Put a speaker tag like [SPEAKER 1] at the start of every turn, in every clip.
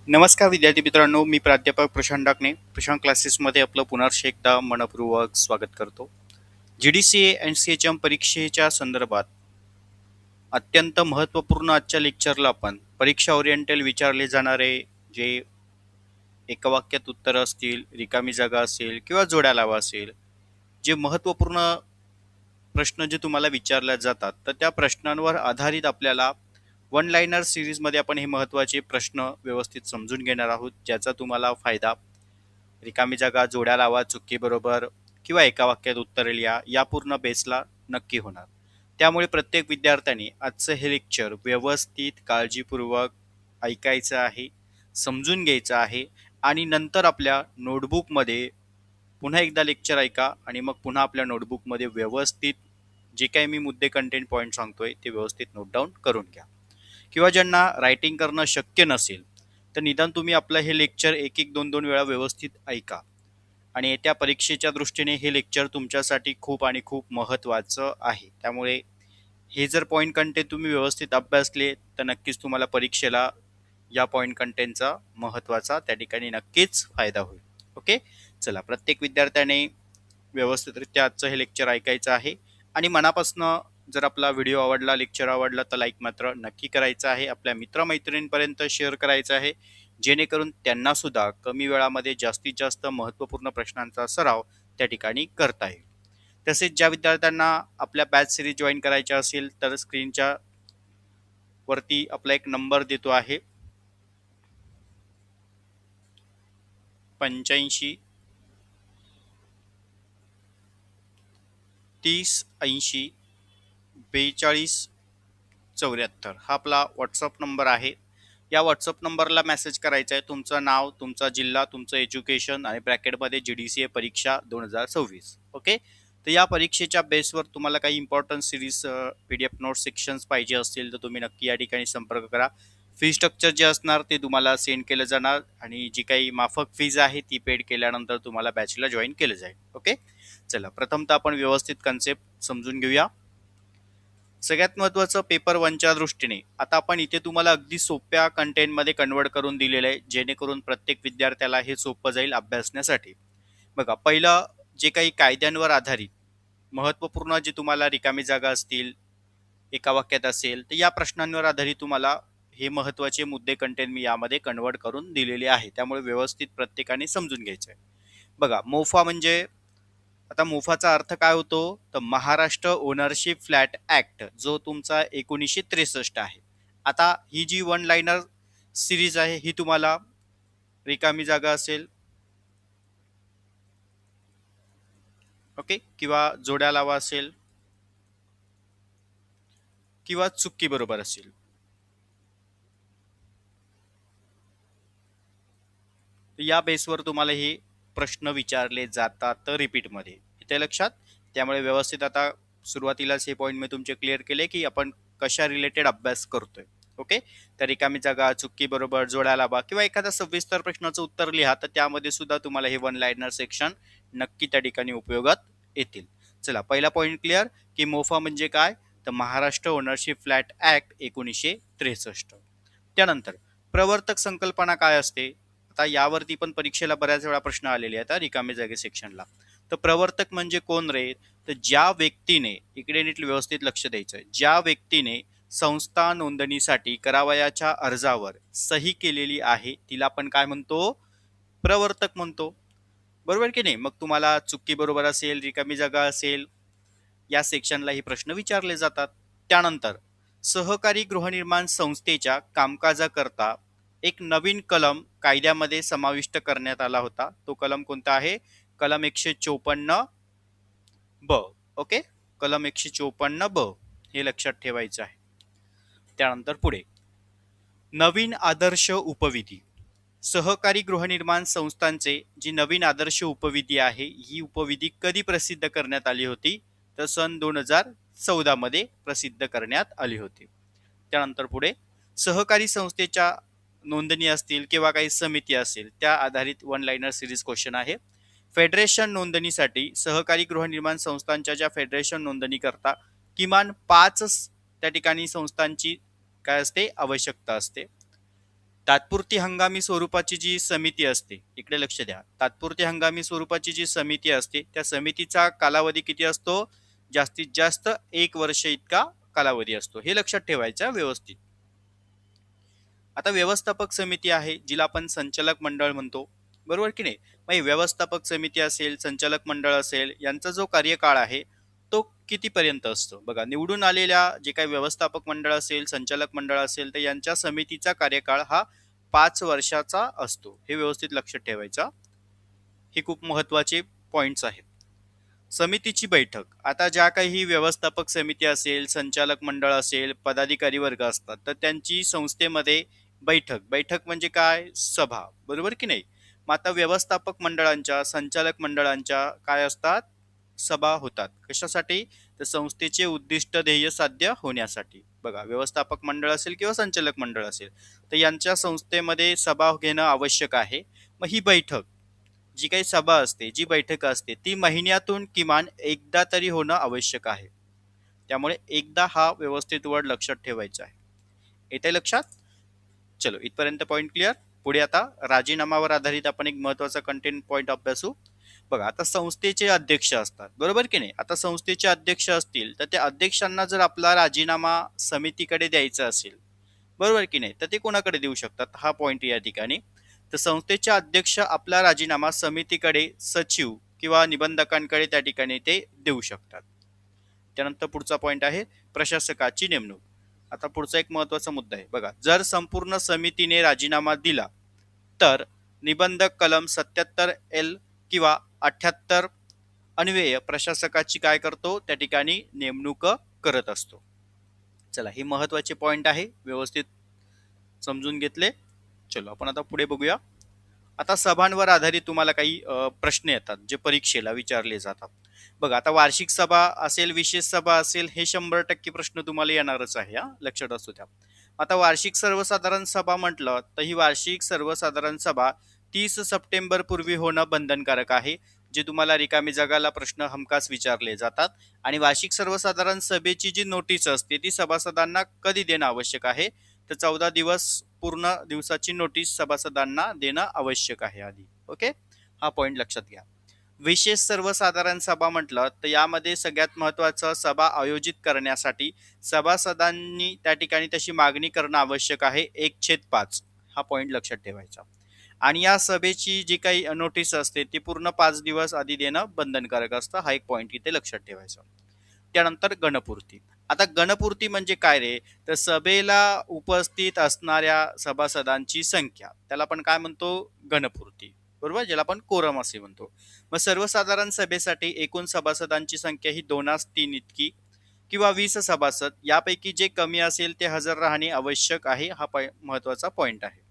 [SPEAKER 1] नमस्कार विद्यार्थी मित्रांनो, मी प्राध्यापक प्रशांत डाकणे. प्रशांत क्लासेसमध्ये आपलं पुनर्ष एकदा मनपूर्वक स्वागत करतो. GDCA आणि CHM परीक्षेच्या संदर्भात अत्यंत महत्त्वपूर्ण आजच्या लेक्चरला आपण परीक्षा ओरिएंटेल विचारले जाणारे जे एका वाक्यात उत्तर असतील, रिकामी जागा असेल किंवा जोड्या लावा असेल, जे महत्त्वपूर्ण प्रश्न जे तुम्हाला विचारले जातात, तर त्या प्रश्नांवर आधारित आपल्याला वन लाइनर सिरीजमध्ये आपण हे महत्त्वाचे प्रश्न व्यवस्थित समजून घेणार आहोत, ज्याचा तुम्हाला फायदा रिकामी जागा, जोड्या लावा, चुकी बरोबर किंवा एका वाक्यात उत्तरे लिहा या पूर्ण बेसला नक्की होणार. त्यामुळे प्रत्येक विद्यार्थ्याने आजचं हे लेक्चर व्यवस्थित काळजीपूर्वक ऐकायचं आहे, समजून घ्यायचं आहे आणि नंतर आपल्या नोटबुकमध्ये पुन्हा एकदा लेक्चर ऐका आणि मग पुन्हा आपल्या नोटबुकमध्ये व्यवस्थित जे काही मी मुद्दे कंटेंट पॉईंट सांगतोय ते व्यवस्थित नोट डाऊन करून घ्या. किंवा ज्यांना रायटिंग करणं शक्य नसेल तर निदान तुम्ही आपलं हे लेक्चर एक एक दोन दोन वेळा व्यवस्थित ऐका आणि येत्या परीक्षेच्या दृष्टीने हे लेक्चर तुमच्यासाठी खूप आणि खूप महत्त्वाचं आहे. त्यामुळे हे जर पॉईंट कंटेंट तुम्ही व्यवस्थित अभ्यासले तर नक्कीच तुम्हाला परीक्षेला या पॉईंट कंटेंटचा महत्त्वाचा त्या ठिकाणी नक्कीच फायदा होईल. ओके, चला, प्रत्येक विद्यार्थ्याने व्यवस्थितरित्या आजचं हे लेक्चर ऐकायचं आहे आणि मनापासनं जर आपला व्हिडिओ आवडला, लेक्चर आवडला तर लाईक मात्र नक्की करायचं आहे. आपल्या मित्रमैत्रिणींपर्यंत शेअर करायचं आहे, जेणेकरून त्यांना सुद्धा कमी वेळामध्ये जास्तीत जास्त महत्त्वपूर्ण प्रश्नांचा सराव त्या ठिकाणी करता येईल. तसेच ज्या विद्यार्थ्यांना आपल्या बॅच सिरीज जॉईन करायच्या असेल तर स्क्रीनच्या वरती आपला एक नंबर देतो आहे 85 30 80 42 74 हा आपला व्हॉट्सअप नंबर आहे. या व्हॉट्सअप नंबरला मेसेज करायचा आहे तुमचं नाव, तुमचा जिल्हा, तुमचं एज्युकेशन आणि ब्रॅकेटमध्ये GDCA परीक्षा 2026. ओके, तर या परीक्षेच्या बेसवर तुम्हाला काही important series PDF note sections पाहिजे असतील तर तुम्ही नक्की या ठिकाणी संपर्क करा. फी स्ट्रक्चर जे असणार ते तुम्हाला सेंड केलं जाणार आणि जी काही माफक फीज आहे ती पेड केल्यानंतर तुम्हाला बॅचला जॉईन केलं जाईल. ओके, चला, प्रथमतः आपण व्यवस्थित कन्सेप्ट समजून घेऊया. सगळ्यात महत्त्वाचं पेपर वनच्या दृष्टीने आता आपण इथे तुम्हाला अगदी सोप्या कंटेंटमध्ये कन्वर्ट करून दिलेलं आहे, जेणेकरून प्रत्येक विद्यार्थ्याला हे सोपं जाईल अभ्यासण्यासाठी. बघा, पहिलं जे काही कायद्यांवर आधारित महत्त्वपूर्ण जे तुम्हाला रिकामी जागा असतील, एका वाक्यात असेल, तर या प्रश्नांवर आधारित तुम्हाला हे महत्त्वाचे मुद्दे कंटेंट मी यामध्ये कन्वर्ट करून दिलेले आहे. त्यामुळे व्यवस्थित प्रत्येकाने समजून घ्यायचं आहे. बघा, मोफा म्हणजे आता मोफाचा अर्थ काय होतो तर महाराष्ट्र ओनरशिप फ्लॅट ऍक्ट, जो तुमचा 1963 आहे. आता ही जी वन लाइनर सिरीज आहे ही तुम्हाला रिकामी जागा असेल, ओके, किंवा जोड्या लावा असेल किंवा चुकी बरोबर असेल, या बेसवर तुम्हाला हे प्रश्न विचारले जातात रिपीटमध्ये. इथे लक्षात. त्यामुळे व्यवस्थित आता सुरुवातीलाच हे पॉईंट मी तुमचे क्लिअर केले की आपण कशा रिलेटेड अभ्यास करतोय. ओके, तर रिकामी जागा, चुकी बरोबर, जोड्या लावा किंवा एखादा सविस्तर प्रश्नाचं उत्तर लिहा, तर त्यामध्ये सुद्धा तुम्हाला हे वन लाइनर सेक्शन नक्की त्या ठिकाणी उपयोगात येतील. चला, पहिला पॉईंट क्लिअर की मोफा म्हणजे काय, तर महाराष्ट्र ओनरशिप फ्लॅट ऍक्ट 1963. त्यानंतर प्रवर्तक संकल्पना काय असते, आता यावरती पण परीक्षेला बऱ्याच वेळा प्रश्न आलेले आहेत रिकामे जागे सेक्शनला. तर प्रवर्तक म्हणजे कोण रे, तर ज्या व्यक्तीने, इकडे नीट व्यवस्थित लक्ष द्यायचं, ज्या व्यक्तीने संस्था नोंदणीसाठी करावयाच्या अर्जावर सही केलेली आहे तिला आपण काय म्हणतो, प्रवर्तक म्हणतो. बरोबर की नाही. मग तुम्हाला चुकी बरोबर असेल, रिकामी जागा असेल, या सेक्शनला हे प्रश्न विचारले जातात. त्यानंतर सहकारी गृहनिर्माण संस्थेच्या कामकाजाकरता एक नवीन कलम कायद्यामध्ये समाविष्ट करण्यात आला होता. तो कलम कोणता आहे, कलम 154 ब. ओके, कलम 154 ब हे लक्षात ठेवायचं आहे. त्यानंतर पुढे नवीन आदर्श उपविधी. सहकारी गृहनिर्माण संस्थांचे जी नवीन आदर्श उपविधी आहे ही उपविधी कधी प्रसिद्ध करण्यात आली होती, तर सन 2014 मध्ये प्रसिद्ध करण्यात आली होती. त्यानंतर पुढे सहकारी संस्थेच्या नोंदणी असतील किंवा काही समिती असेल त्या आधारित वन लाइनर सिरीज क्वेश्चन आहे. फेडरेशन नोंदणीसाठी सहकारी गृहनिर्माण संस्थांच्या ज्या फेडरेशन नोंदणी करता किमान 5 त्या ठिकाणी संस्थांची काय असते, आवश्यकता असते. तात्पुरती हंगामी स्वरूपाची जी समिती असते, इकडे लक्ष द्या, तात्पुरती हंगामी स्वरूपाची जी समिती असते त्या समितीचा कालावधी किती असतो? जास्तीत जास्त 1 वर्ष इतका कालावधी असतो. हे लक्षात ठेवायचं व्यवस्थित. आता व्यवस्थापक समिती आहे जिला आपण संचालक मंडळ म्हणतो, बरोबर की नाही? मग व्यवस्थापक समिती असेल, संचालक मंडळ असेल, यांचा जो कार्यकाळ आहे तो कितीपर्यंत असतो? बघा, निवडून आलेल्या जे काही व्यवस्थापक मंडळ असेल, संचालक मंडळ असेल, तर यांच्या समितीचा कार्यकाळ हा 5 वर्षाचा असतो. हे व्यवस्थित लक्षात ठेवायचं. हे खूप महत्वाचे पॉइंट्स आहेत. समितीची बैठक, आता ज्या काही व्यवस्थापक समिती असेल, संचालक मंडळ असेल, पदाधिकारी वर्ग असतात, तर त्यांची संस्थेमध्ये बैठक, बैठक म्हणजे काय? सभा, बरोबर की नाही? मग आता व्यवस्थापक मंडळांच्या, संचालक मंडळांच्या काय असतात? सभा होतात. कशासाठी? तर संस्थेचे उद्दिष्ट ध्येय साध्य होण्यासाठी. बघा, व्यवस्थापक मंडळ असेल किंवा संचालक मंडळ असेल, तर यांच्या संस्थेमध्ये सभा घेणं आवश्यक आहे. मग ही बैठक, जी काही सभा असते, जी बैठक असते, ती महिन्यातून किमान एकदा तरी होणं आवश्यक आहे. त्यामुळे एकदा हा व्यवस्थित वर्ड लक्षात ठेवायचा आहे. येते लक्षात? चलो, इथपर्यंत पॉईंट क्लिअर. पुढे आता राजीनामावर आधारित आपण एक महत्वाचा कंटेंट पॉईंट अभ्यासू. बघा, आता संस्थेचे अध्यक्ष असतात, बरोबर की नाही? आता संस्थेचे अध्यक्ष असतील तर त्या अध्यक्षांना जर आपला राजीनामा समितीकडे द्यायचा असेल, बरोबर की नाही, तर ते कोणाकडे देऊ शकतात? हा पॉईंट या ठिकाणी. तर संस्थेचे अध्यक्ष आपला राजीनामा समितीकडे, सचिव किंवा निबंधकांकडे त्या ठिकाणी ते देऊ शकतात. त्यानंतर पुढचा पॉईंट आहे प्रशासकाची नेमणूक. आता पुढचा एक महत्वाचा मुद्दा आहे. बघा, जर संपूर्ण समितीने राजीनामा दिला तर निबंधक कलम 77L किंवा 78 अन्वये प्रशासकाची काय करतो? त्या ठिकाणी नेमणूक करत असतो. चला, हे महत्वाचे पॉइंट आहे, व्यवस्थित समजून घेतले. चलो, आपण आता पुढे बघूया. आता सभांवर आधारित तुम्हाला काही प्रश्न येतात जे परीक्षेला विचारले जातात. बघा, आता वार्षिक सभा असेल, विशेष सभा असेल, हे 100% प्रश्न तुम्हाला येणारच आहे, हा लक्षात असू द्या. आता वार्षिक सर्वसाधारण सभा म्हटलं तर ही वार्षिक सर्वसाधारण सभा 30 सप्टेंबर पूर्वी होणं बंधनकारक आहे. जे तुम्हाला रिकामी जागाला प्रश्न हमखास विचारले जातात. आणि वार्षिक सर्वसाधारण सभेची जी नोटीस असते ती सभासदांना कधी देणं आवश्यक आहे? तर 14 दिवस पूर्ण दिवसाची नोटीस सभासदांना देणं आवश्यक आहे आधी. ओके, हा पॉइंट लक्षात घ्या. विशेष सर्वसाधारण सभा म्हटलं तर यामध्ये सगळ्यात महत्वाचं, सभा आयोजित करण्यासाठी सभासदांनी त्या ठिकाणी तशी मागणी करणं आवश्यक आहे, 1/5. हा पॉइंट लक्षात ठेवायचा. आणि या सभेची जी काही नोटीस असते ती पूर्ण 5 दिवस आधी देणं बंधनकारक असतं. हा एक पॉइंट इथे लक्षात ठेवायचा. त्यानंतर गणपूर्ती. आता गणपूर्ती म्हणजे काय रे? तर सभेला उपस्थित असणाऱ्या सभासदांची संख्या, त्याला आपण काय म्हणतो? गणपूर्ती, बरोबर, ज्याला आपण कोरम असे म्हणतो. मग सर्वसाधारण सभेसाठी एकूण सभासदांची संख्या ही 2/3 इतकी किंवा 20 सभासद यापैकी जे कमी असेल ते हजर राहणे आवश्यक आहे. हा महत्वाचा पॉइंट आहे.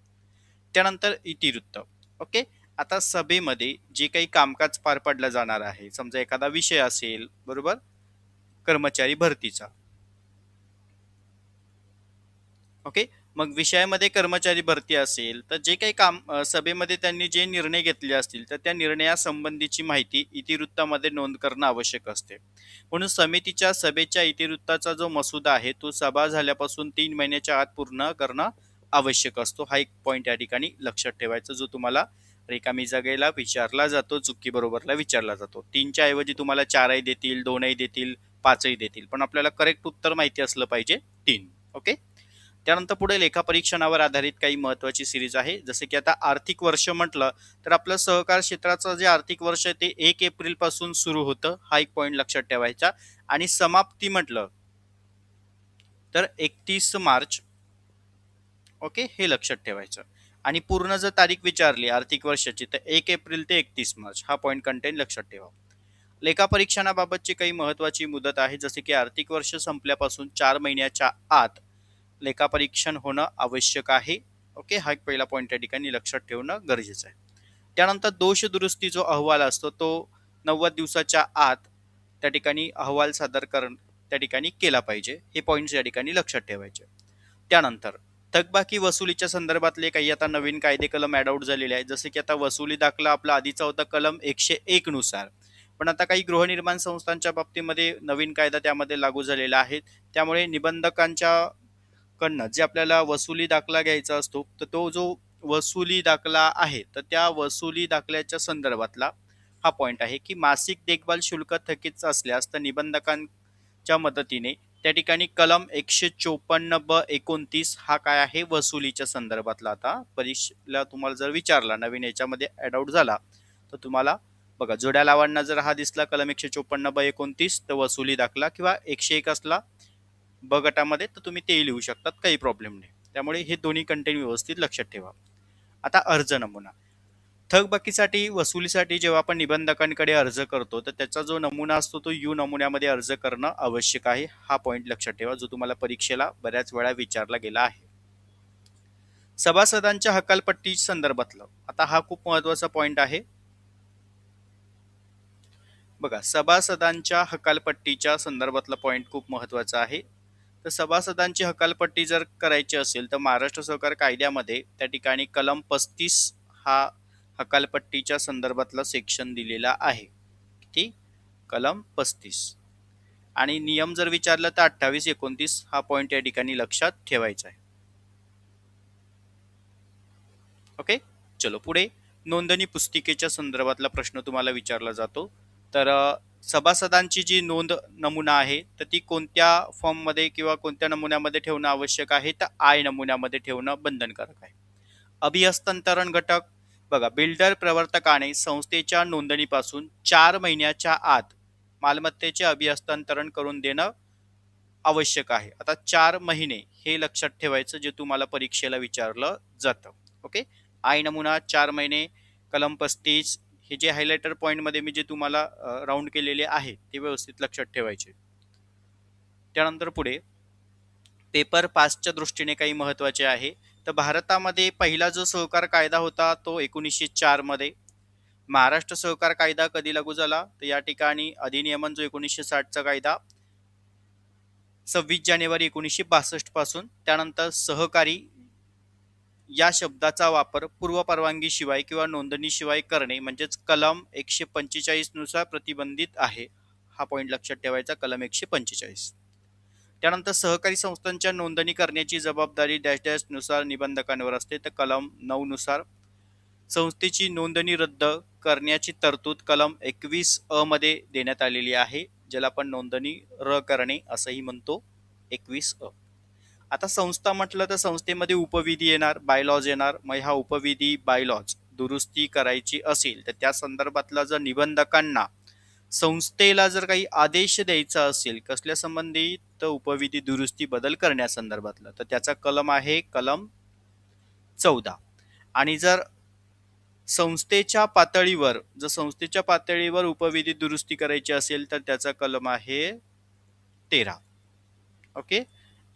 [SPEAKER 1] त्यानंतर इतिवृत्त. ओके, आता सभेमध्ये जे काही कामकाज पार पडलं जाणार आहे, समजा एखादा विषय असेल, बरोबर, कर्मचारी भरतीचा. ओके, मग विषयामध्ये कर्मचारी भरती असेल तर जे काही काम सभेमध्ये त्यांनी जे निर्णय घेतले असतील तर त्या निर्णयासंबंधीची माहिती इतिवृत्तामध्ये नोंद करणं आवश्यक असते. म्हणून समितीच्या सभेच्या इतिवृत्ताचा जो मसुदा आहे तो सभा झाल्यापासून 3 महिन्याच्या आत पूर्ण करणं आवश्यक असतो. हा एक पॉइंट या ठिकाणी लक्षात ठेवायचा, जो तुम्हाला रिकामी जागेला विचारला जातो, चुकी बरोबरला विचारला जातो. 3च्या ऐवजी तुम्हाला 4ही देतील, 2ही देतील, 5ही देतील, पण आपल्याला करेक्ट उत्तर माहिती असलं पाहिजे 3. ओके, त्यानंतर पुढे लेखापरीक्षणावर आधारित काही महत्वाची सिरीज आहे. जसे की आता आर्थिक वर्ष म्हटलं तर आपलं सहकार क्षेत्राचं जे आर्थिक वर्ष आहे ते 1 एप्रिल पासून सुरू होतं. हा एक पॉइंट लक्षात ठेवायचा. आणि समाप्ती म्हटलं तर 31 मार्च. ओके, हे लक्षात ठेवायचं. आणि पूर्ण जर तारीख विचारली आर्थिक वर्षाची तर 1 एप्रिल ते 31 मार्च. हा पॉइंट कंटेंट लक्षात ठेवा. लेखापरीक्षणाबाबतची काही महत्वाची मुदत आहे, जसे की आर्थिक वर्ष संपल्यापासून 4 महिन्याच्या आत लेखापरीक्षण होणं आवश्यक आहे. ओके, हा एक पहिला पॉइंट या ठिकाणी लक्षात ठेवणं गरजेचं आहे. त्यानंतर दोष दुरुस्ती जो अहवाल असतो तो 90 दिवसाच्या आत त्या ठिकाणी अहवाल सादर करून त्या ठिकाणी केला पाहिजे. हे पॉइंट्स या ठिकाणी लक्षात ठेवायचे. त्यानंतर थकबाकी वसुलीच्या संदर्भातले काही आता नवीन कायदे कलम ऍड आउट झालेले आहेत. जसे की आता वसुली दाखला आपला आधीचा होता कलम 101 नुसार, पण आता काही गृहनिर्माण संस्थांच्या बाबतीमध्ये नवीन कायदा त्यामध्ये लागू झालेला आहे. त्यामुळे निबंधकांच्या कडनं जे आपल्याला वसुली दाखला घ्यायचा असतो, तर तो जो वसुली दाखला आहे, तर त्या वसुली दाखल्याच्या संदर्भातला हा पॉइंट आहे, की मासिक देखभाल शुल्क थकीत असल्यास तर निबंधकांच्या मदतीने त्या ठिकाणी कलम 154 ब 29 हा काय आहे, वसुलीच्या संदर्भातला. आता परीक्षेला तुम्हाला जर विचारला, नवीन याच्यामध्ये ऍड आउट झाला, तर तुम्हाला बघा जोड्या लावांना जर हा दिसला कलम 154 ब 29, तर वसुली दाखला, किंवा 101 असला ब गटामध्ये, तर तुम्ही तेही लिहू शकतात, काही प्रॉब्लेम नाही. त्यामुळे हे दोन्ही कंटेंट व्यवस्थित लक्षात ठेवा. आता अर्ज नमुना. थकबाकीसाठी वसुलीसाठी जेव्हा आपण निबंधकांकडे अर्ज करतो, तर त्याचा जो नमुना असतो तो यू नमुन्यामध्ये अर्ज करणं आवश्यक आहे. हा पॉइंट लक्षात ठेवा, जो तुम्हाला परीक्षेला बऱ्याच वेळा विचारला गेला आहे. सभासदांच्या हकालपट्टी संदर्भातलं, आता हा खूप महत्वाचा पॉइंट आहे. बघा, सभासदांच्या हकालपट्टीच्या संदर्भातला पॉइंट खूप महत्वाचा आहे. तर सभासदांची हकालपट्टी जर करायची असेल, तर महाराष्ट्र सहकार कायद्यामध्ये त्या ठिकाणी कलम 35 हा हकालपट्टीच्या संदर्भातला सेक्शन दिलेला आहे. किती? कलम 35. आणि नियम जर विचारला तर 28-29 हा पॉइंट या ठिकाणी लक्षात ठेवायचा आहे. ओके, चलो पुढे. नोंदणी पुस्तिकेच्या संदर्भातला प्रश्न तुम्हाला विचारला जातो. तर सभासदांची जी नोंद नमुना आहे, तर ती कोणत्या फॉर्ममध्ये किंवा कोणत्या नमुन्यामध्ये ठेवणं आवश्यक आहे, तर आय नमुन्यामध्ये ठेवणं बंधनकारक आहे. अभिहस्तांतरण घटक. बघा, बिल्डर प्रवर्तकाने संस्थेच्या नोंदणीपासून 4 महिन्याच्या आत मालमत्तेचे अभिहस्तांतरण करून देणं आवश्यक आहे. आता 4 महिने हे लक्षात ठेवायचं, जे तुम्हाला परीक्षेला विचारलं जातं. ओके, आय नमुना 4 महिने, कलम 35 हे जे हायलायटर पॉइंट मध्ये मी जे तुम्हाला राऊंड केलेले आहे ते व्यवस्थित लक्षात ठेवायचे. त्यानंतर पुढे पेपर पासच्या दृष्टीने काही महत्वाचे आहे. तर भारतामध्ये पहिला जो सहकार कायदा होता तो 1904 मध्ये. महाराष्ट्र सहकार कायदा कधी लागू झाला, तर या ठिकाणी अधिनियमन जो 1960चा कायदा 26 जानेवारी 1962 पासून. त्यानंतर सहकारी या शब्दाचा वापर पूर्व परवानगी शिवाय किंवा नोंदणीशिवाय करणे म्हणजेच कलम 145 नुसार प्रतिबंधित आहे. हा पॉइंट लक्षात ठेवायचा, कलम 145. त्यानंतर सहकारी संस्थांच्या नोंदणी करण्याची जबाबदारी डॅश डॅश नुसार निबंधकांवर असते, तर कलम 9 नुसार. संस्थेची नोंदणी रद्द करण्याची तरतूद कलम 21 मध्ये देण्यात आलेली आहे, ज्याला आपण नोंदणी र करणे असंही म्हणतो, 21 आता संस्था म्हटलं तर संस्थेमध्ये उपविधी येणार, बायलॉज येणार. मग हा उपविधी बायलॉज दुरुस्ती करायची असेल, तर त्या संदर्भातला जर निबंधकांना संस्थेला जर काही आदेश द्यायचा असेल कसल्या संबंधी, तर उपविधी दुरुस्ती बदल करण्यासंदर्भातला, तर त्याचा कलम आहे कलम 14. आणि जर संस्थेच्या पातळीवर उपविधी दुरुस्ती करायची असेल, तर त्याचा कलम आहे 13. ओके,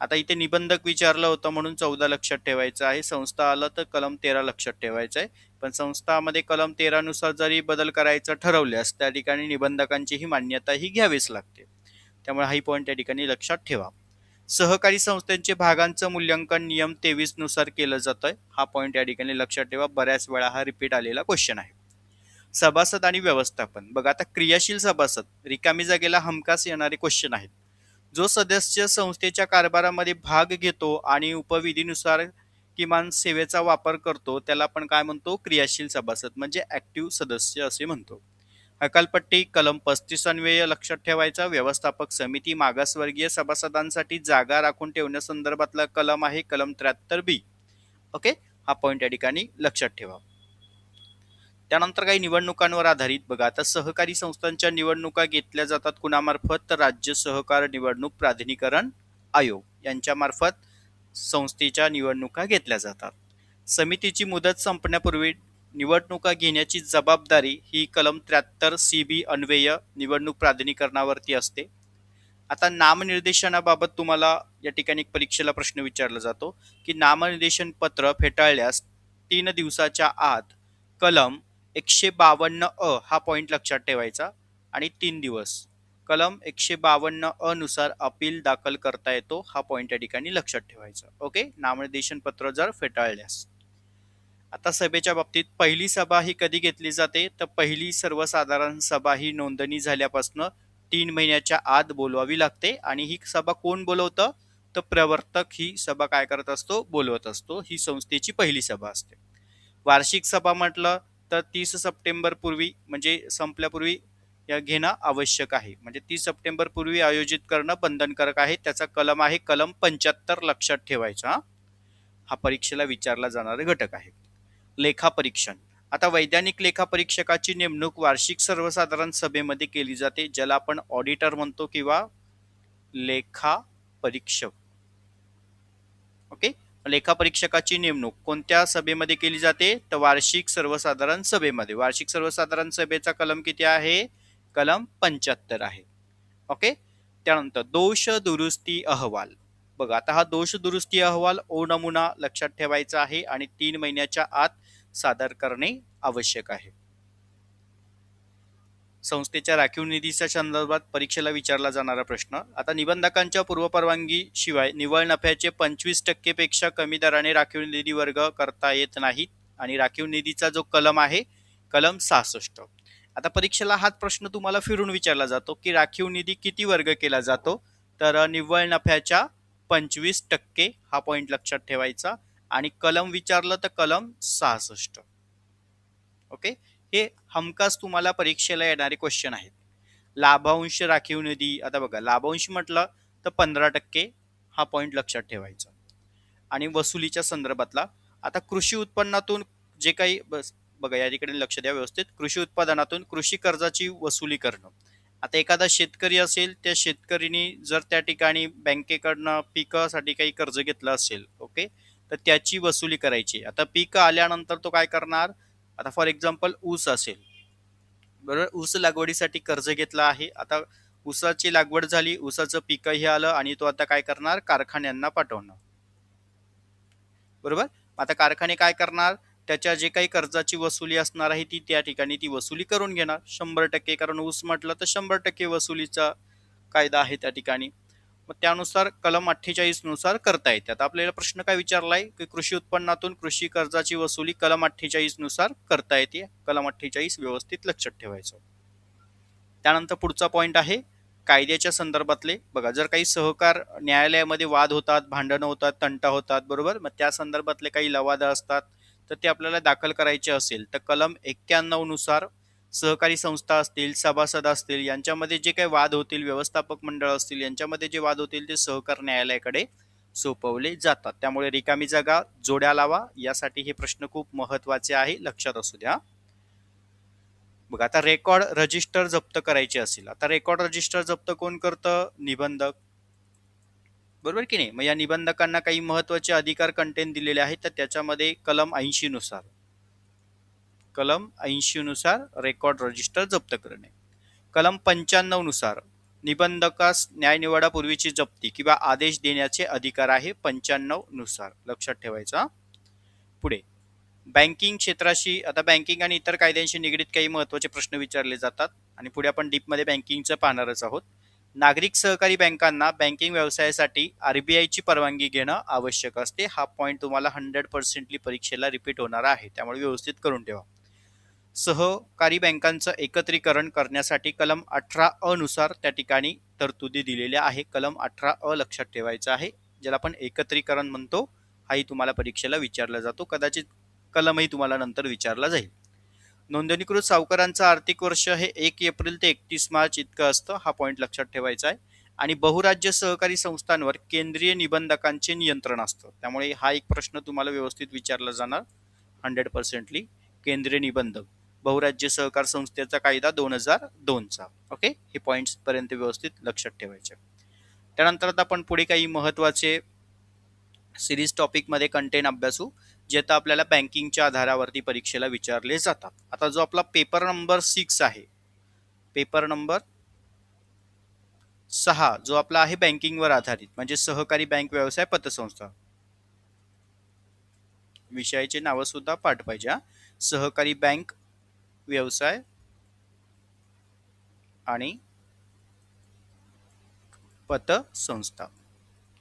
[SPEAKER 1] आता इथे निबंधक विचारलं होतं म्हणून 14 लक्षात ठेवायचं आहे. संस्था आलं तर कलम 13 लक्षात ठेवायचं आहे. पण संस्थामध्ये कलम 13 नुसार जरी बदल करायचं ठरवल्यास त्या ठिकाणी निबंधकांची ही मान्यता ही घ्यावीच लागते. त्यामुळे हा पॉइंट त्या ठिकाणी लक्षात ठेवा. सहकारी संस्थांचे भागांचं मूल्यांकन नियम 23 नुसार केलं जातं. हा पॉइंट या ठिकाणी लक्षात ठेवा, बऱ्याच वेळा हा रिपीट आलेला क्वेश्चन आहे. सभासद आणि व्यवस्थापन. बघा, आता क्रियाशील सभासद रिकामी जागेला हमखास येणारे क्वेश्चन आहेत. जो सदस्य संस्थेच्या कारभारामध्ये भाग घेतो आणि उपविधीनुसार किमान सेवेचा वापर करतो त्याला आपण काय म्हणतो, क्रियाशील सभासद म्हणजे ऍक्टिव्ह सदस्य असे म्हणतो. हकालपट्टी कलम 35 अन्वये लक्षात ठेवायचा. व्यवस्थापक समिती मागासवर्गीय सभासदांसाठी जागा राखून ठेवण्यासंदर्भातला कलम आहे कलम 73B. ओके, हा पॉइंट या ठिकाणी लक्षात ठेवा. त्यानंतर काही निवडणुकांवर आधारित. बघा, आता सहकारी संस्थांच्या निवडणुका घेतल्या जातात कुणामार्फत, तर राज्य सहकार निवडणूक प्राधिकरण आयोग यांच्यामार्फत संस्थेच्या निवडणुका घेतल्या जातात. समितीची मुदत संपण्यापूर्वी निवडणुका घेण्याची जबाबदारी ही कलम 73CB अन्वय निवडणूक प्राधिकरणावरती असते. आता नामनिर्देशनाबाबत तुम्हाला या ठिकाणी परीक्षेला प्रश्न विचारला जातो की नामनिर्देशन पत्र फेटाळल्यास 3 दिवसाच्या आत कलम 152 हा पॉइंट लक्षात ठेवायचा आणि 3 दिवस कलम 152 नुसार अपील दाखल करता येतो. हा पॉइंट या ठिकाणी लक्षात ठेवायचा. ओके, नामनिर्देशन पत्र जर फेटाळल्यास. आता सभेच्या बाबतीत पहिली सभा ही कधी घेतली जाते, तर पहिली सर्वसाधारण सभा ही नोंदणी झाल्यापासून 3 महिन्याच्या आत बोलवावी लागते. आणि ही सभा कोण बोलवतं, तर प्रवर्तक ही सभा काय करत असतो, बोलवत असतो. ही संस्थेची पहिली सभा असते. वार्षिक सभा म्हटलं तर 30 सप्टेंबर पूर्वी म्हणजे संपल्यापूर्वी या घेणं आवश्यक आहे. म्हणजे 30 सप्टेंबर पूर्वी आयोजित करणं बंधनकारक आहे. त्याचा कलम आहे कलम 75, लक्षात ठेवायचा. हा परीक्षेला विचारला जाणारे घटक आहे. लेखापरीक्षण. आता वैधानिक लेखापरीक्षकाची नेमणूक वार्षिक सर्वसाधारण सभेमध्ये केली जाते, ज्याला आपण ऑडिटर म्हणतो किंवा लेखापरीक्षक. ओके. लेखापरीक्षकाची नेमणूक कोणत्या सभेमध्ये केली जाते, तर वार्षिक सर्वसाधारण सभेमध्ये. वार्षिक सर्वसाधारण सभेचा कलम किती आहे, कलम 75 आहे. ओके. त्यानंतर दोष दुरुस्ती अहवाल. बघा आता हा दोष दुरुस्ती अहवाल ओ नमुना लक्षात ठेवायचा आहे आणि 3 महिन्याच्या आत सादर करणे आवश्यक आहे. संस्थेच्या राखीव निधीच्या संदर्भात परीक्षेला विचारला जाणारा प्रश्न. आता निबंधकांच्या पूर्वपरवानगी शिवाय निव्वळ नफ्याचे 25% पेक्षा कमी दराने राखीव निधी वर्ग करता येत नाहीत आणि राखीव निधीचा जो कलम आहे कलम 66. आता परीक्षेला हाच प्रश्न तुम्हाला फिरून विचारला जातो की राखीव निधी किती वर्ग केला जातो, तर निव्वळ नफ्याच्या 25% हा पॉइंट लक्षात ठेवायचा आणि कलम विचारलं तर कलम 66. ओके. हे हमखास तुम्हाला परीक्षेला येणारे क्वेश्चन आहेत. लाभांश राखीव निधी. आता बघा लाभांश म्हटलं तर 15% हा पॉइंट लक्षात ठेवायचा. आणि वसुलीच्या संदर्भातला आता कृषी उत्पन्नातून जे काही बघा या ठिकाणी लक्ष द्या व्यवस्थित. कृषी उत्पादनातून कृषी कर्जाची वसुली करणं. आता एखादा शेतकरी असेल, त्या शेतकरीने जर त्या ठिकाणी बँकेकडनं पिकासाठी काही कर्ज घेतलं असेल, ओके, तर त्याची वसुली करायची. आता पीक आल्यानंतर तो काय करणार, आता फॉर एक्झाम्पल ऊस असेल, बरोबर, ऊस लागवडीसाठी कर्ज घेतला आहे. आता ऊसाची लागवड झाली, ऊसाचं पीकही आलं आणि तो आता काय करणार, कारखान्यांना पाठवणं. बरोबर. आता कारखाने काय करणार, त्याच्या जे काही कर्जाची वसुली असणार आहे ती त्या ठिकाणी ती वसुली करून घेणार 100%. कारण ऊस म्हटलं तर 100% वसुलीचा कायदा आहे त्या ठिकाणी. मग त्यानुसार कलम 48 नुसार करता येते. आता आपल्याला प्रश्न काय विचारलाय की कृषी उत्पन्नातून कृषी कर्जाची वसुली कलम 48 नुसार करता येते. कलम 48 व्यवस्थित लक्षात ठेवायचं. त्यानंतर पुढचा पॉइंट आहे कायद्याच्या संदर्भातले. बघा जर काही सहकार न्यायालयामध्ये वाद होतात, भांडणं होतात, तंटा होतात, बरोबर, मग त्या संदर्भातले काही लवाद असतात तर ते आपल्याला दाखल करायचे असेल तर कलम 91 नुसार सहकारी संस्था असतील, सभासद असतील, यांच्यामध्ये जे काही वाद होतील, व्यवस्थापक मंडळ असतील, यांच्यामध्ये जे वाद होतील ते सहकार न्यायालयाकडे सोपवले जातात. त्यामुळे रिकामी जागा जोड्या लावा, यासाठी हे प्रश्न खूप महत्वाचे आहे, लक्षात असू द्या. बघा आता रेकॉर्ड रजिस्टर जप्त करायचे असेल, आता रेकॉर्ड रजिस्टर जप्त कोण करतं, निबंधक, बरोबर की नाही. मग या निबंधकांना काही महत्वाचे अधिकार कंटेन दिलेले आहेत, तर त्याच्यामध्ये कलम 80 नुसार रेकॉर्ड रजिस्टर जप्त करणे. कलम 95 नुसार निबंधकास न्यायनिवाडापूर्वीची जप्ती किंवा आदेश देण्याचे अधिकार आहे. 95 नुसार लक्षात ठेवायचा. पुढे बँकिंग क्षेत्राशी, आता बँकिंग आणि इतर कायद्यांशी निगडीत काही महत्वाचे प्रश्न विचारले जातात आणि पुढे आपण डीपमध्ये बँकिंगचं पाहणारच आहोत. नागरिक सहकारी बँकांना बँकिंग व्यवसायासाठी आरबीआयची परवानगी घेणं आवश्यक असते. हा पॉइंट तुम्हाला 100% परीक्षेला रिपीट होणार आहे, त्यामुळे व्यवस्थित करून ठेवा. सहकारी बँकांचं एकत्रीकरण करण्यासाठी कलम 18 नुसार त्या ठिकाणी तरतुदी दिलेल्या आहे. कलम 18 लक्षात ठेवायचा आहे, ज्याला आपण एकत्रीकरण म्हणतो. हाही तुम्हाला परीक्षेला विचारला जातो, कदाचित कलमही तुम्हाला नंतर विचारला जाईल. नोंदणीकृत सावकारांचं आर्थिक वर्ष हे 1 एप्रिल ते 31 मार्च इतकं असतं. हा पॉईंट लक्षात ठेवायचा आहे. आणि बहुराज्य सहकारी संस्थांवर केंद्रीय निबंधकांचे नियंत्रण असतं, त्यामुळे हा एक प्रश्न तुम्हाला व्यवस्थित विचारला जाणार 100%. केंद्रीय निबंधक, बहुराज्य सहकार संस्थेचा कायदा 2002चा. ओके, हे पॉइंट्स पर्यंत व्यवस्थित लक्षात ठेवायचे. त्यानंतर आता आपण पुढे काही महत्वाचे सिरीज टॉपिक मध्ये कंटेंट अभ्यासू, जे आता आपल्याला बँकिंगच्या आधारावरती परीक्षेला विचारले जातात. आता जो आपला पेपर नंबर 6 आहे, पेपर नंबर 6 जो आपला आहे बँकिंगवर आधारित, म्हणजे सहकारी बँक व्यवसाय पतसंस्था. विषयाचे नाव सुद्धा पाठ पाहिजे, सहकारी बँक व्यवसाय आणि पतसंस्था.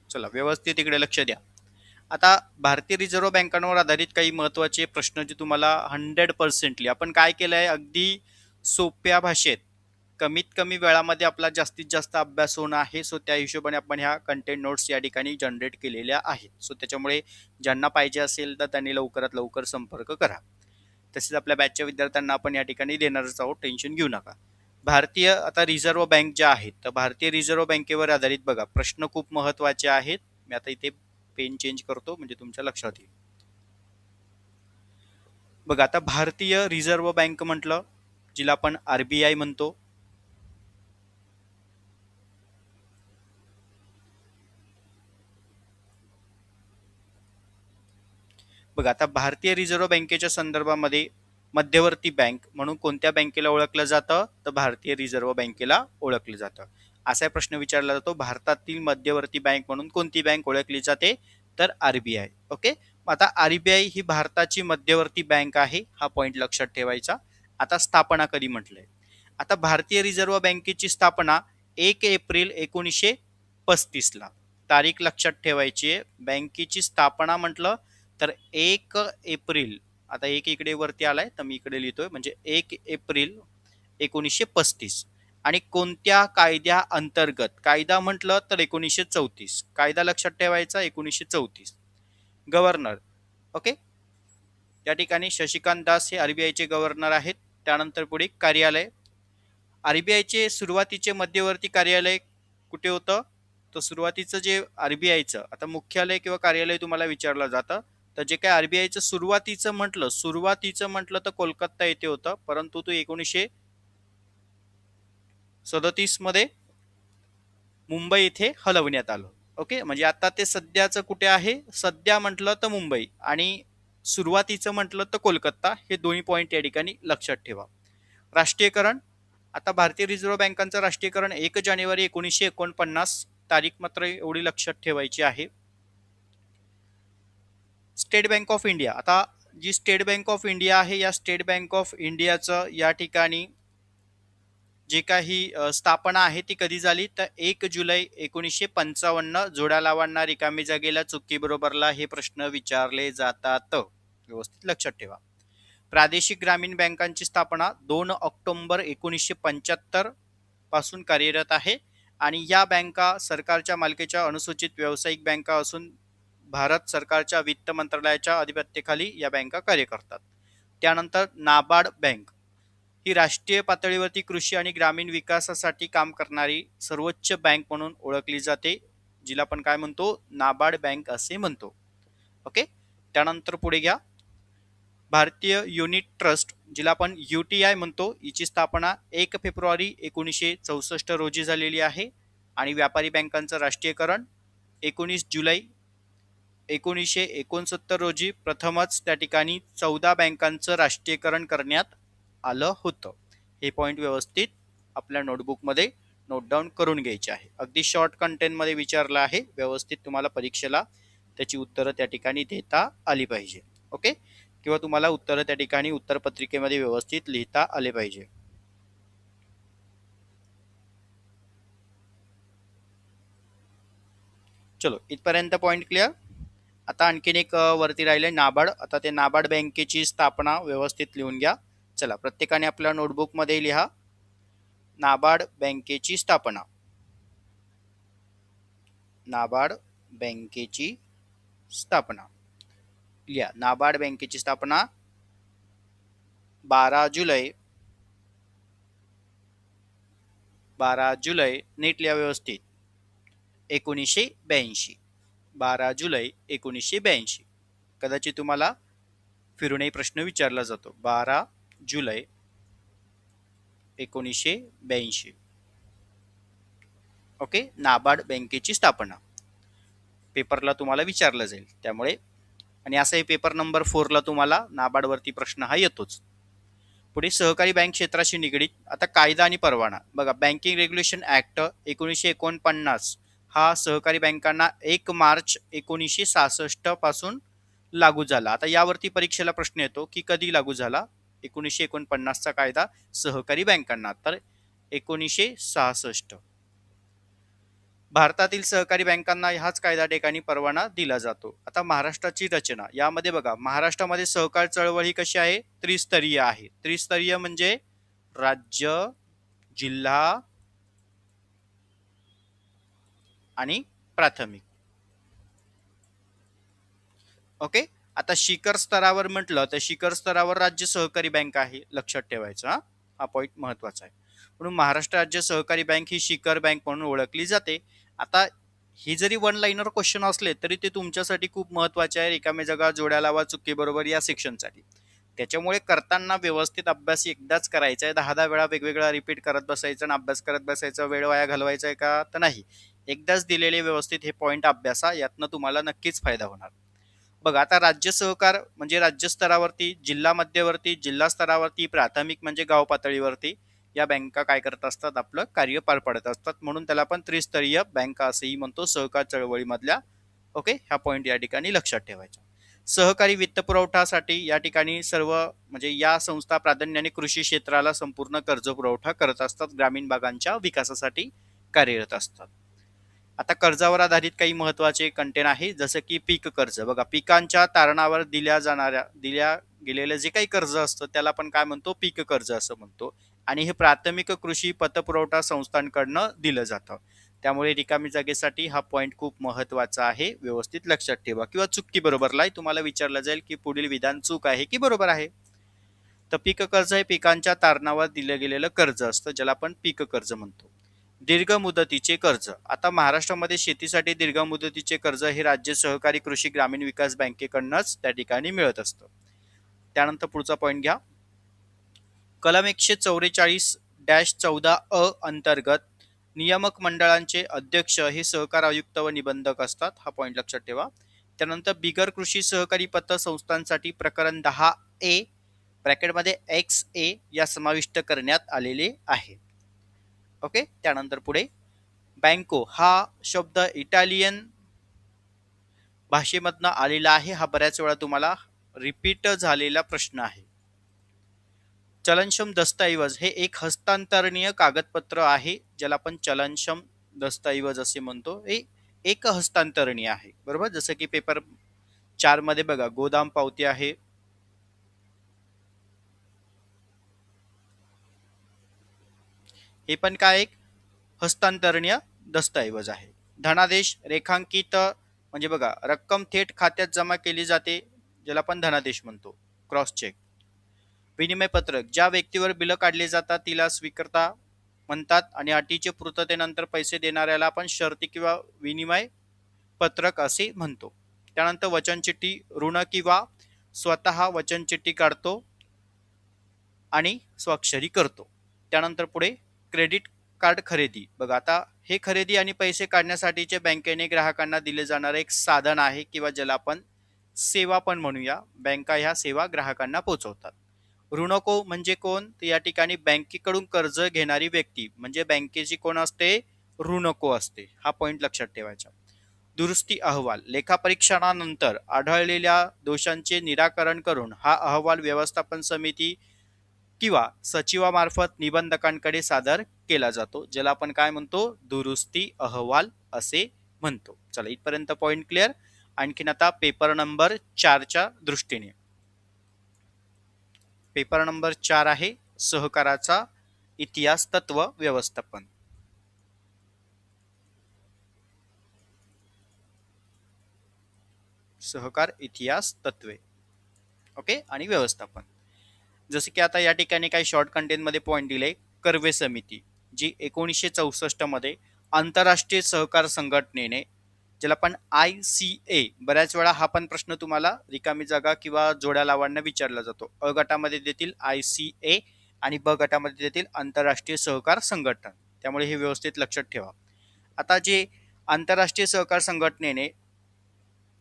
[SPEAKER 1] चला व्यवस्थित इकडे लक्ष द्या. आता भारतीय रिझर्व्ह बँकांवर आधारित काही महत्वाचे प्रश्न जे तुम्हाला 100% आपण काय केलंय, अगदी सोप्या भाषेत कमीत कमी वेळामध्ये आपला जास्तीत जास्त अभ्यास होणं आहे. सो त्या हिशोबाने आपण ह्या कंटेंट नोट्स या ठिकाणी जनरेट केलेल्या आहेत. सो त्याच्यामुळे ज्यांना पाहिजे असेल तर त्यांनी लवकरात लवकर संपर्क करा. तसेच आपल्या बॅचच्या विद्यार्थ्यांना आपण या ठिकाणी देणारच आहोत, टेन्शन घेऊ नका. भारतीय आता रिझर्व्ह बँक ज्या आहेत, तर भारतीय रिझर्व्ह बँकेवर आधारित बघा प्रश्न खूप महत्त्वाचे आहेत. मी आता इथे पेन चेंज करतो म्हणजे तुमच्या लक्षात येईल. बघा आता भारतीय रिझर्व्ह बँक म्हटलं, जिला आपण RBI म्हणतो. बघा आता भारतीय रिझर्व्ह बँकेच्या संदर्भामध्ये मध्यवर्ती बँक म्हणून कोणत्या बँकेला ओळखलं जातं, तर भारतीय रिझर्व्ह बँकेला ओळखलं जातं. असा प्रश्न विचारला जातो, भारतातील मध्यवर्ती बँक म्हणून कोणती बँक ओळखली जाते, तर RBI. ओके, आता RBI ही भारताची मध्यवर्ती बँक आहे, हा पॉइंट लक्षात ठेवायचा. आता स्थापना कधी म्हटलंय, आता भारतीय रिझर्व्ह बँकेची स्थापना 1 एप्रिल 1935 ला, तारीख लक्षात ठेवायची आहे. बँकेची स्थापना म्हटलं तर 1 एप्रिल, आता एक इकडे वरती आलाय तर मी इकडे लिहितोय, म्हणजे 1 एप्रिल 1935. आणि कोणत्या कायद्या अंतर्गत, कायदा म्हटलं तर 1934, कायदा लक्षात ठेवायचा 1934. गव्हर्नर, ओके, त्या ठिकाणी शशिकांत दास हे RBIचे गव्हर्नर आहेत. त्यानंतर पुढे कार्यालय, RBIचे सुरुवातीचे मध्यवर्ती कार्यालय कुठे होतं, तर सुरुवातीचं जे RBIचं आता मुख्यालय किंवा कार्यालय तुम्हाला विचारलं जातं, तर जे काय RBIचं सुरुवातीचं म्हटलं तर कोलकाता येथे होतं, परंतु तो 1937 मध्ये मुंबई येथे हलवण्यात आलं. ओके, म्हणजे आता ते सध्याचं कुठे आहे, सध्या म्हटलं तर मुंबई आणि सुरुवातीचं म्हटलं तर कोलकाता, हे दोन्ही पॉईंट या ठिकाणी लक्षात ठेवा. राष्ट्रीयकरण, आता भारतीय रिझर्व्ह बँकांचं राष्ट्रीयकरण 1 जानेवारी 1949, तारीख मात्र एवढी लक्षात ठेवायची आहे. स्टेट बँक ऑफ इंडिया, आता जी स्टेट बँक ऑफ इंडिया आहे, या स्टेट बँक ऑफ इंडियाचं या ठिकाणी जे काही स्थापना आहे ती कधी झाली, तर 1 जुलै 1955. जोड्या लावांना रिकामी जागेला चुकी बरोबरला हे प्रश्न विचारले जातात, व्यवस्थित लक्षात ठेवा. प्रादेशिक ग्रामीण बँकांची स्थापना 2 ऑक्टोबर 1975 पासून कार्यरत आहे आणि या बँका सरकारच्या मालकीच्या अनुसूचित व्यावसायिक बँका असून भारत सरकारच्या वित्त मंत्रालयाच्या अधिपत्याखाली या बँका कार्य करतात. त्यानंतर नाबार्ड बँक ही राष्ट्रीय पातळीवरती कृषी आणि ग्रामीण विकासासाठी काम करणारी सर्वोच्च बँक म्हणून ओळखली जाते, जिला आपण काय म्हणतो, नाबार्ड बँक असे म्हणतो. ओके, त्यानंतर पुढे घ्या, भारतीय युनिट ट्रस्ट, जिला आपण UTI म्हणतो, हिची स्थापना 1 फेब्रुवारी 1964 रोजी झालेली आहे आणि व्यापारी बँकांचं राष्ट्रीयकरण 19 जुलै 1969 रोजी प्रथमच त्या ठिकाणी 14 बँकांचं राष्ट्रीयकरण करण्यात आलं होतं. हे पॉइंट व्यवस्थित आपल्या नोटबुकमध्ये नोट डाऊन करून घ्यायचे आहे. अगदी शॉर्ट कंटेंटमध्ये विचारलं आहे, व्यवस्थित तुम्हाला परीक्षेला त्याची उत्तरं त्या ठिकाणी देता आली पाहिजे. ओके, किंवा तुम्हाला उत्तरं त्या ठिकाणी उत्तरपत्रिकेमध्ये व्यवस्थित लिहिता आले पाहिजे. चलो, इथपर्यंत पॉइंट क्लिअर. आता आणखीन एक वरती राहिले नाबार्ड. आता ते नाबार्ड बँकेची स्थापना व्यवस्थित लिहून घ्या. चला, प्रत्येकाने आपल्या नोटबुकमध्ये लिहा नाबार्ड बँकेची स्थापना. नाबार्ड बँकेची स्थापना लिहा. नाबार्ड बँकेची स्थापना 12 जुलै नीट लिहा व्यवस्थित, 1982. 12 जुलै 1982. कदाचित तुम्हाला फिरूनही प्रश्न विचारला जातो. 12 जुलै 1982. ओके, नाबार्ड बँकेची स्थापना पेपरला तुम्हाला विचारलं जाईल त्यामुळे. आणि असाही पेपर नंबर 4ला तुम्हाला नाबार्डवरती प्रश्न हा येतोच. पुढे सहकारी बँक क्षेत्राशी निगडीत, आता कायदा आणि परवाना बघा. बँकिंग रेग्युलेशन ऍक्ट 1949 हा सहकारी बँकांना 1 मार्च 1966 पासून लागू झाला. आता यावरती परीक्षेला प्रश्न येतो की कधी लागू झाला 1949 चा कायदा सहकारी बँकांना, तर 1966. भारतातील सहकारी बँकांना ह्याच कायदा ठिकाणी परवाना दिला जातो. आता महाराष्ट्राची रचना, यामध्ये बघा महाराष्ट्रामध्ये सहकार चळवळ ही कशी आहे, त्रिस्तरीय आहे. त्रिस्तरीय म्हणजे राज्य, जिल्हा आणि प्राथमिक. ओके. आता शिखर स्तरावर म्हटलं तर शिखर स्तरावर राज्य सहकारी बँक आहे, लक्षात ठेवायचं. हा पॉईंट महत्वाचा आहे. म्हणून महाराष्ट्र राज्य सहकारी बँक ही शिखर बँक म्हणून ओळखली जाते. आता ही जरी वन लाईनर क्वेश्चन असले तरी ते तुमच्यासाठी खूप महत्वाचे आहे, रिकामे जागा जोड्या लावा चुकी बरोबर या सेक्शनसाठी. त्याच्यामुळे करताना व्यवस्थित अभ्यास एकदाच करायचा आहे, 10 वेळा वेगवेगळा रिपीट करत बसायचं आणि अभ्यास करत बसायचा, वेळ वाया घालवायचा आहे का तर नाही. एकदाच दिलेले व्यवस्थित हे पॉईंट अभ्यासा, यातनं तुम्हाला नक्कीच फायदा होणार. बघा आता राज्य सहकार म्हणजे राज्य स्तरावरती, जिल्हा मध्यवर्ती, जिल्हा स्तरावरती, प्राथमिक म्हणजे गाव पातळीवरती या बँका काय करत असतात, आपलं कार्य पार पाडत असतात. म्हणून त्याला आपण त्रिस्तरीय बँका असेही म्हणतो, सहकार चळवळीमधल्या. ओके, ह्या पॉईंट या ठिकाणी लक्षात ठेवायचा. सहकारी वित्त पुरवठासाठी या ठिकाणी सर्व म्हणजे या संस्था प्राधान्याने कृषी क्षेत्राला संपूर्ण कर्ज पुरवठा करत असतात, ग्रामीण भागांच्या विकासासाठी कार्यरत असतात. आता कर्जावर आधारित काही महत्वाचे कंटेंट आहे, जसं की पीक कर्ज. बघा, पिकांच्या तारणावर दिल्या गेलेलं जे काही कर्ज असतं त्याला आपण काय म्हणतो, पीक कर्ज असं म्हणतो. आणि हे प्राथमिक कृषी पतपुरवठा संस्थांकडनं दिलं जातं. त्यामुळे रिकामी जागेसाठी हा पॉईंट खूप महत्वाचा आहे, व्यवस्थित लक्षात ठेवा. किंवा चूक बरोबरला तुम्हाला विचारलं जाईल की पुढील विधान चूक आहे की बरोबर आहे. तर पीक कर्ज हे पिकांच्या तारणावर दिलं गेलेलं कर्ज असतं, ज्याला आपण पीक कर्ज म्हणतो. दीर्घ मुदतीचे कर्ज. आता महाराष्ट्रामध्ये शेतीसाठी दीर्घ मुदतीचे कर्ज हे राज्य सहकारी कृषी ग्रामीण विकास बँकेकडूनच त्या ठिकाणी मिळत असतं. त्यानंतर पुढचा पॉईंट घ्या. कलम 144-14 अ अंतर्गत नियामक मंडळांचे अध्यक्ष हे सहकार आयुक्त व निबंधक असतात, हा पॉईंट लक्षात ठेवा. त्यानंतर बिगर कृषी सहकारी पतसंस्थांसाठी प्रकरण 10A ब्रॅकेटमध्ये XA या समाविष्ट करण्यात आलेले आहे. ओके. त्यानंतर पुढे बँको हा शब्द इटालियन भाषेमधनं आलेला आहे, हा बऱ्याच वेळा तुम्हाला रिपीट झालेला प्रश्न आहे. चलनक्षम दस्तऐवज हे एक हस्तांतरणीय कागदपत्र आहे, ज्याला आपण चलनक्षम दस्तऐवज असे म्हणतो. हे एक हस्तांतरणीय आहे, बरोबर. जसं की पेपर 4 मध्ये बघा गोदाम पावती आहे, हे पण काय एक हस्तांतरणीय दस्तऐवज आहे. धनादेश रेखांकित म्हणजे बघा रक्कम थेट खात्यात जमा केली जाते, ज्याला आपण धनादेश म्हणतो, क्रॉस चेक. विनिमय पत्रक ज्या व्यक्तीवर बिल काढले जातात तिला स्वीकर्ता म्हणतात आणि अटीचे पूर्ततेनंतर पैसे देणाऱ्याला आपण शर्ती किंवा विनिमय पत्रक असे म्हणतो. त्यानंतर वचनचिठ्ठी ऋण किंवा स्वतः वचनचिठ्ठी काढतो आणि स्वाक्षरी करतो. त्यानंतर पुढे क्रेडिट कार्ड खरेदी. बघा आता हे खरेदी आणि पैसे काढण्यासाठीचे बँकेने ग्राहकांना दिले जाणारे एक साधन आहे, किंवा ज्याला आपण सेवा पण म्हणूया. बँका ह्या सेवा ग्राहकांना पोहोचवतात. ऋणको म्हणजे कोण, तर या ठिकाणी बँकेकडून कर्ज घेणारी व्यक्ती म्हणजे बँकेची कोण असते, ऋणको असते, हा पॉईंट लक्षात ठेवायचा. दुरुस्ती अहवाल लेखापरीक्षणानंतर आढळलेल्या दोषांचे निराकरण करून हा अहवाल व्यवस्थापन समिती किंवा सचिवामार्फत निबंधकांकडे सादर केला जातो, ज्याला आपण काय म्हणतो, दुरुस्ती अहवाल असे म्हणतो. चला, इथपर्यंत पॉईंट क्लिअर. आणखीन आता पेपर नंबर 4च्या दृष्टीने, पेपर नंबर 4 आहे सहकाराचा इतिहास तत्व व्यवस्थापन. सहकार इतिहास तत्वे, ओके, आणि व्यवस्थापन. जसे की आता या ठिकाणी काही शॉर्ट कंटेंट मध्ये पॉईंट दिले. कर्वे समिती जी 1964 मध्ये आंतरराष्ट्रीय सहकार संघटनेने, ज्याला आपण ICA, बऱ्याच वेळा हा पण प्रश्न तुम्हाला रिकामी जागा किंवा जोड्या लावण्याला विचारला जातो. अ गटामध्ये देतील ICA आणि ब गटामध्ये देतील आंतरराष्ट्रीय सहकार संघटना, त्यामुळे हे व्यवस्थित लक्षात ठेवा. आता जे आंतरराष्ट्रीय सहकार संघटनेने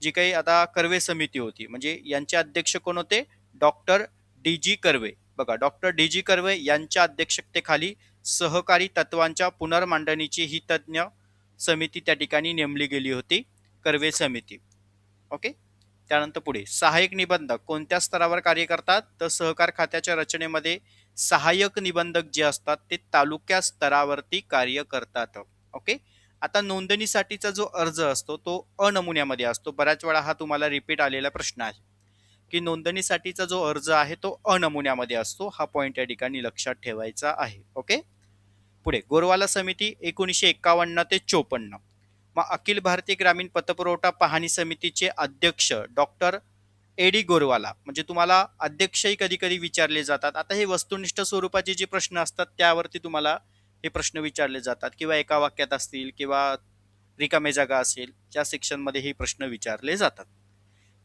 [SPEAKER 1] जी काही आता कर्वे समिती होती, म्हणजे यांचे अध्यक्ष कोण होते, डॉक्टर DG कर्वे. बघा, डॉक्टर DG कर्वे यांच्या अध्यक्षतेखाली सहकारी तत्वांच्या पुनर्मांडणीची ही तज्ञ समिती त्या ठिकाणी नेमली गेली होती, कर्वे समिती. ओके. त्यानंतर पुढे सहाय्यक निबंधक कोणत्या स्तरावर कार्य करतात, तर सहकार खात्याच्या रचनेमध्ये सहाय्यक निबंधक जे असतात ते तालुक्या स्तरावरती कार्य करतात. ओके. आता नोंदणीसाठीचा जो अर्ज असतो तो अ नमुन्यामध्ये असतो. बऱ्याच वेळा हा तुम्हाला रिपीट आलेला प्रश्न आहे की नोंदणीसाठीचा जो अर्ज आहे तो अ नमुन्यामध्ये असतो, हा पॉईंट या ठिकाणी लक्षात ठेवायचा आहे. ओके. पुढे गोरवाला समिती 1951 ते 54. मग अखिल भारतीय ग्रामीण पतपुरवठा पाहणी समितीचे अध्यक्ष डॉक्टर एडी गोरवाला. म्हणजे तुम्हाला अध्यक्षही कधी कधी विचारले जातात. आता हे वस्तुनिष्ठ स्वरूपाचे जे प्रश्न असतात त्यावरती तुम्हाला हे प्रश्न विचारले जातात, किंवा एका वाक्यात असतील किंवा रिकामे जागा असेल त्या सेक्शनमध्ये हे प्रश्न विचारले जातात.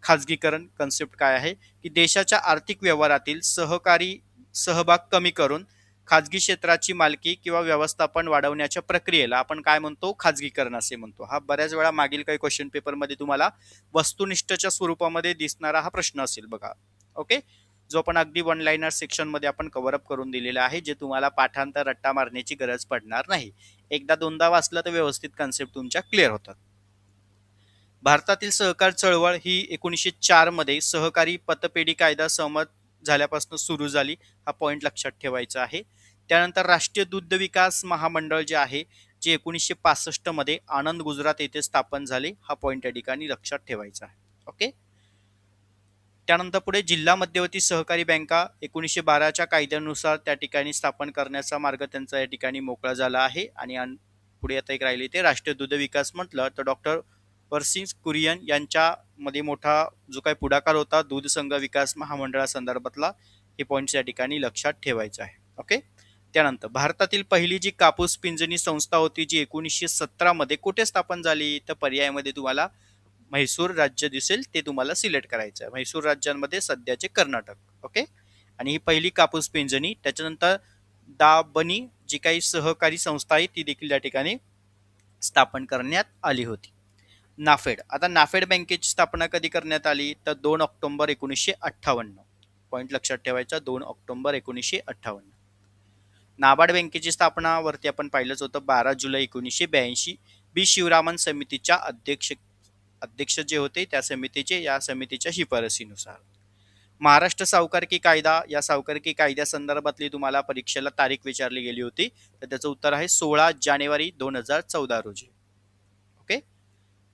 [SPEAKER 1] खाजगीकरण कन्सेप्ट काय आहे की देशाच्या आर्थिक व्यवहारातील सहकारी सहभाग कमी करून खाजगी क्षेत्राची मालकी किंवा व्यवस्थापन वाढवण्याच्या प्रक्रियेला आपण काय म्हणतो, खाजगीकरण असे म्हणतो. हा बऱ्याच वेळा मागील काही क्वेश्चन पेपरमध्ये तुम्हाला वस्तुनिष्ठच्या स्वरूपामध्ये दिसणारा हा प्रश्न असेल बघा. ओके, जो आपण अगदी वन लाईनर सेक्शन मध्ये आपण कव्हर अप करून दिलेला आहे, जे तुम्हाला पाठांतर रट्टा मारण्याची गरज पडणार नाही. एकदा दोनदा वाचलं तर व्यवस्थित कन्सेप्ट तुमच्या क्लिअर होतात. भारतातील सहकार चळवळ ही 1904 मध्ये सहकारी पतपेढी कायदा सहमत झाल्यापासून सुरू झाली. हा पॉइंट लक्षात ठेवायचा आहे. त्यानंतर राष्ट्रीय दुग्ध विकास महामंडळ जे आहे, जे 1965 मध्ये आनंद गुजरात येथे स्थापन झाले. हा पॉइंट या ठिकाणी लक्षात ठेवायचा आहे. ओके, त्यानंतर पुढे जिल्हा मध्यवर्ती सहकारी बँका 1912च्या कायद्यानुसार त्या ठिकाणी स्थापन करण्याचा मार्ग त्यांचा या ठिकाणी मोकळा झाला आहे. आणि पुढे आता एक राहिले ते राष्ट्रीय दुग्ध विकास म्हटलं तर डॉक्टर वर्सिंग कुरियन यांच्यामध्ये मोठा जो काही पुढाकार होता दूध संघ विकास महामंडळासंदर्भातला, हे पॉईंट्स या ठिकाणी लक्षात ठेवायचं आहे. ओके, त्यानंतर भारतातील पहिली जी कापूस पिंजणी संस्था होती जी 1917 मध्ये कुठे स्थापन झाली, तर पर्यायामध्ये तुम्हाला म्हैसूर राज्य दिसेल, ते तुम्हाला सिलेक्ट करायचं आहे. म्हैसूर राज्यांमध्ये सध्याचे कर्नाटक. ओके, आणि ही पहिली कापूस पिंजणी. त्याच्यानंतर दाबणी जी काही सहकारी संस्था आहे ती देखील या ठिकाणी स्थापन करण्यात आली होती. नाफेड, आता नाफेड बँकेची स्थापना कधी करण्यात आली, तर 2 ऑक्टोबर 1958. पॉइंट लक्षात ठेवायचा, 2 ऑक्टोबर 1958. नाबार्ड बँकेची स्थापना वरती आपण पाहिलंच होतं, 12 जुलै 1982. बी शिवरामन समितीच्या अध्यक्ष जे होते त्या समितीचे, या समितीच्या शिफारसीनुसार. महाराष्ट्र सावकारकी कायदा, या सावकारकी कायद्यासंदर्भातली तुम्हाला परीक्षेला तारीख विचारली गेली होती, तर त्याचं उत्तर आहे 16 जानेवारी 2014 रोजी. ओके,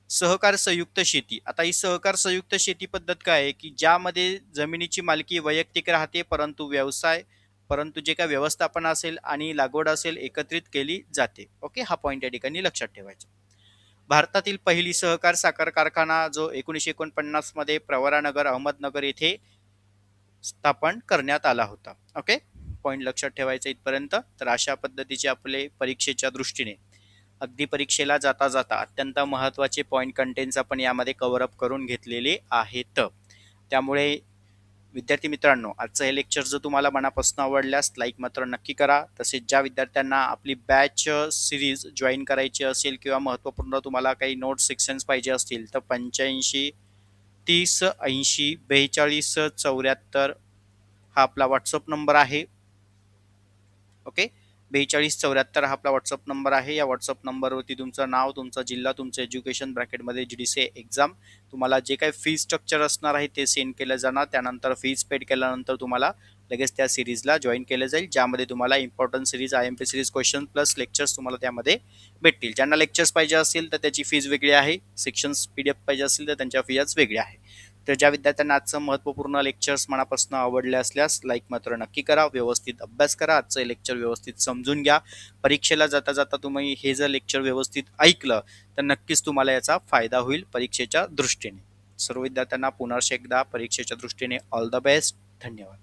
[SPEAKER 1] सहकार संयुक्त शेती. आता ही सहकार संयुक्त शेती पद्धत काय आहे की ज्यामध्ये जमिनीची मालकी वैयक्तिक राहते, परंतु जे काय व्यवस्थापन असेल आणि लागवड असेल एकत्रित केली जाते. ओके, हा पॉइंट या ठिकाणी लक्षात ठेवायचा. भारतातील पहिली सहकार साखर कारखाना जो 1949 मध्ये प्रवरानगर अहमदनगर येथे स्थापन करण्यात आला होता. ओके, पॉइंट लक्षात ठेवायचा इथपर्यंत. तर अशा पद्धतीचे आपले परीक्षेच्या दृष्टीने अगदी परीक्षेला जाता जाता अत्यंत महत्त्वाचे पॉइंट कंटेंट्स आपण यामध्ये कव्हर अप करून घेतलेले आहेत. त्यामुळे विद्यार्थी मित्रांनो, आजचं हे लेक्चर जर तुम्हाला मनापासून आवडल्यास लाईक मात्र नक्की करा. तसेच ज्या विद्यार्थ्यांना आपली बॅच सिरीज जॉईन करायची असेल किंवा महत्त्वपूर्ण तुम्हाला काही नोट सेक्शन्स पाहिजे असतील तर 85 30 80 42 74 हा आपला व्हॉट्सअप नंबर आहे. ओके, 4274 हा आपला व्हॉट्सअप नंबर आहे. या व्हॉट्सअप नंबरवरती तुमचं नाव, तुमचा जिल्हा, तुमचं एज्युकेशन ब्रॅकेटमध्ये GDCA एक्झाम, तुम्हाला जे काही फीज स्ट्रक्चर असणार आहे ते सेंड केलं जाणार. त्यानंतर फीज पेड केल्यानंतर तुम्हाला लगेच त्या सिरीजला जॉईन केलं जाईल, ज्यामध्ये तुम्हाला important series IMP series question plus lectures तुम्हाला त्यामध्ये भेटतील. ज्यांना लेक्चर्स पाहिजे असतील तर त्याची फीज वेगळी आहे, सेक्शन्स PDF पाहिजे असतील तर त्यांच्या फीज वेगळ्या आहे. तर ज्या विद्यार्थ्यांना आजचं महत्त्वपूर्ण लेक्चर्स मनापासून आवडले असल्यास लाईक मात्र नक्की करा, व्यवस्थित अभ्यास करा, आजचं लेक्चर व्यवस्थित समजून घ्या. परीक्षेला जाता जाता तुम्ही हे जर लेक्चर व्यवस्थित ऐकलं तर नक्कीच तुम्हाला याचा फायदा होईल परीक्षेच्या दृष्टीने. सर्व विद्यार्थ्यांना पुन्हा एकदा परीक्षेच्या दृष्टीने ऑल द बेस्ट. धन्यवाद.